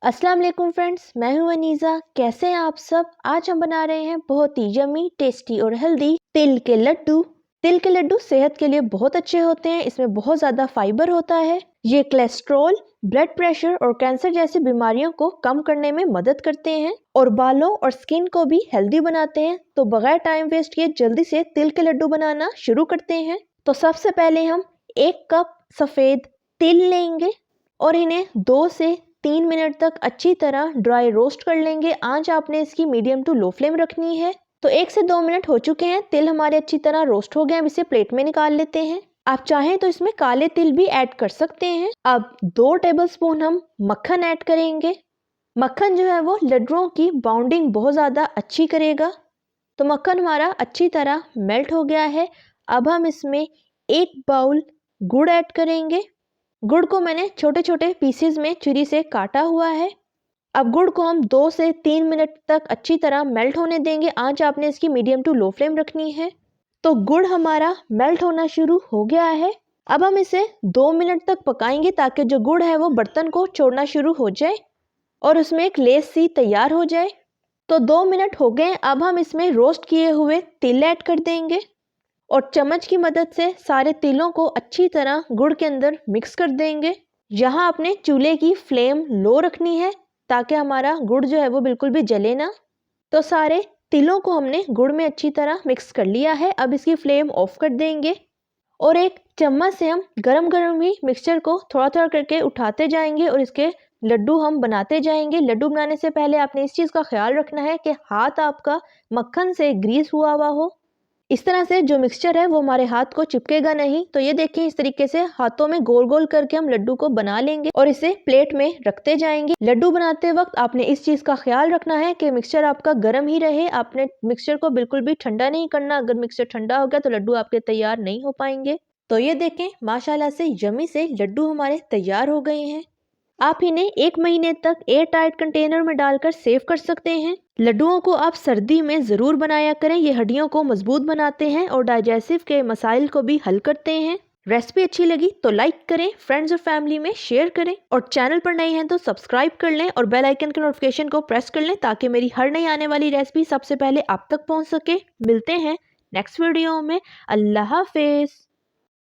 अस्सलाम वालेकुम फ्रेंड्स, मैं हूं अनीज़ा। कैसे हैं आप सब। आज हम बना रहे हैं बहुत ही यम्मी, टेस्टी और हेल्दी तिल के लड्डू। तिल के लड्डू सेहत के लिए बहुत अच्छे होते हैं। इसमें बहुत ज़्यादा फाइबर होता है। ये कोलेस्ट्रॉल, ब्लड प्रेशर और कैंसर जैसी बीमारियों को कम करने में मदद करते हैं और बालों और स्किन को भी हेल्दी बनाते हैं। तो बगैर टाइम वेस्ट किए जल्दी से तिल के लड्डू बनाना शुरू करते हैं। तो सबसे पहले हम 1 कप सफ़ेद तिल लेंगे और इन्हें 2 से 3 मिनट तक अच्छी तरह ड्राई रोस्ट कर लेंगे। आंच आपने इसकी मीडियम टू लो फ्लेम रखनी है। तो 1 से 2 मिनट हो चुके हैं, तिल हमारे अच्छी तरह रोस्ट हो गए। अब इसे प्लेट में निकाल लेते हैं। आप चाहें तो इसमें काले तिल भी ऐड कर सकते हैं। अब 2 टेबलस्पून हम मक्खन ऐड करेंगे। मक्खन जो है वो लड्डुओं की बाउंडिंग बहुत ज़्यादा अच्छी करेगा। तो मक्खन हमारा अच्छी तरह मेल्ट हो गया है। अब हम इसमें 1 बाउल गुड़ ऐड करेंगे। गुड़ को मैंने छोटे छोटे पीसेस में छुरी से काटा हुआ है। अब गुड़ को हम 2 से 3 मिनट तक अच्छी तरह मेल्ट होने देंगे। आंच आपने इसकी मीडियम टू लो फ्लेम रखनी है। तो गुड़ हमारा मेल्ट होना शुरू हो गया है। अब हम इसे 2 मिनट तक पकाएंगे ताकि जो गुड़ है वो बर्तन को छोड़ना शुरू हो जाए और उसमें एक लेस सी तैयार हो जाए। तो 2 मिनट हो गए। अब हम इसमें रोस्ट किए हुए तिल ऐड कर देंगे और चम्मच की मदद से सारे तिलों को अच्छी तरह गुड़ के अंदर मिक्स कर देंगे। यहाँ आपने चूल्हे की फ्लेम लो रखनी है ताकि हमारा गुड़ जो है वो बिल्कुल भी जले ना। तो सारे तिलों को हमने गुड़ में अच्छी तरह मिक्स कर लिया है। अब इसकी फ्लेम ऑफ कर देंगे और एक चम्मच से हम गरम गरम ही मिक्सचर को थोड़ा थोड़ा करके उठाते जाएंगे और इसके लड्डू हम बनाते जाएंगे। लड्डू बनाने से पहले आपने इस चीज़ का ख्याल रखना है कि हाथ आपका मक्खन से ग्रीस हुआ हुआ हो। इस तरह से जो मिक्सचर है वो हमारे हाथ को चिपकेगा नहीं। तो ये देखिए, इस तरीके से हाथों में गोल गोल करके हम लड्डू को बना लेंगे और इसे प्लेट में रखते जाएंगे। लड्डू बनाते वक्त आपने इस चीज़ का ख्याल रखना है कि मिक्सचर आपका गर्म ही रहे। आपने मिक्सचर को बिल्कुल भी ठंडा नहीं करना। अगर मिक्सचर ठंडा हो गया तो लड्डू आपके तैयार नहीं हो पाएंगे। तो ये देखें, माशाल्लाह से यम्मी से लड्डू हमारे तैयार हो गए हैं। आप इन्हें 1 महीने तक एयर टाइट कंटेनर में डालकर सेव कर सकते हैं। लड्डुओं को आप सर्दी में ज़रूर बनाया करें। ये हड्डियों को मजबूत बनाते हैं और डाइजेस्टिव के मसाइल को भी हल करते हैं। रेसिपी अच्छी लगी तो लाइक करें, फ्रेंड्स और फैमिली में शेयर करें और चैनल पर नए हैं तो सब्सक्राइब कर लें और बेल आइकन के नोटिफिकेशन को प्रेस कर लें ताकि मेरी हर नई आने वाली रेसिपी सबसे पहले आप तक पहुँच सके। मिलते हैं नेक्स्ट वीडियो में। अल्लाह हाफिज़।